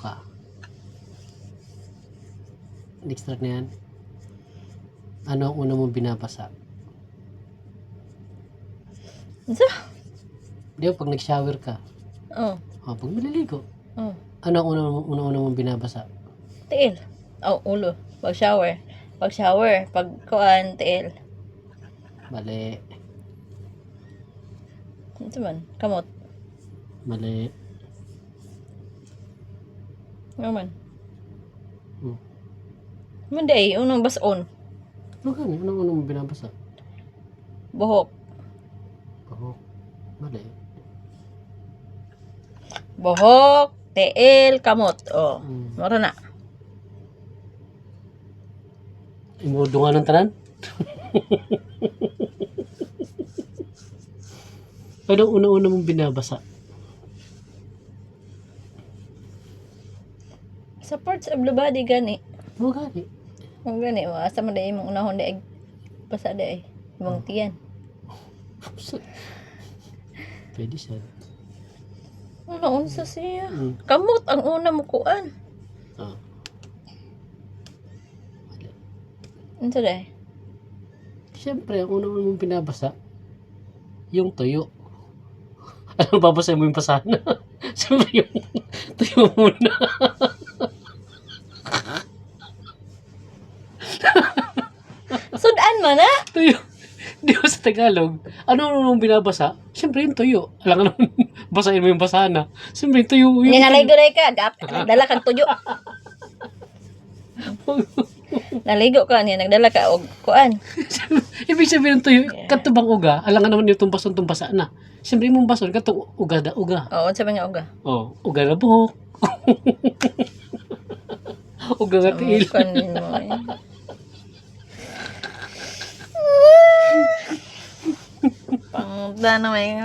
ka. Extract na yan. Ano ang una mong binabasa? Isa? Di ba pag nag-shower ka? Oh. Pag maliligo. Oh. Ano ang una mong binabasa? Tiil. Oh, ulo. Pag shower. Pag shower. Pag kuan, tiil. Mali. Ito man. Kamot. Mali. Ano man. Hmm. Manday. Unang bason. Ano ka? Ano mong binabasa? Buhok. Pahok. Mali. Buhok. Tiil. Kamot. Oh. Hmm. Mara na. Imudo nga ng tanan? Ano una mong binabasa? Sa parts of the body gani. Ano gani? Kung gani, asa man day mong unahon day basa day. Mong tiyan. Pwede siya. Ano unsa siya? Hmm. Kamot ang una mo kuan. Ah. Mali. Unsa day? Siyempre, ang una mong binabasa, yung tuyo. Ano, babasahin mo yung pasana? Siyempre, yung tuyo muna. Sudan man na? Tuyo. Di ba sa Tagalog, ano mong binabasa? Siyempre, yung tuyo. Alam nga naman, basahin mo yung pasana. Siyempre, yung tuyo. Yung Ninaligo day ka, nagdala kang tuyo. Naligo ka niya, nagdala ka og kuan. Ibig sabihin ng tuyo, katubang uga. Alam nga naman yung tumbasa na. Siyempre, yung bason, katong uga da uga. Oo, unsa man nga uga? Oh, uga na buhok. Uga nga tiil. Kanin mo eh. Pang dano may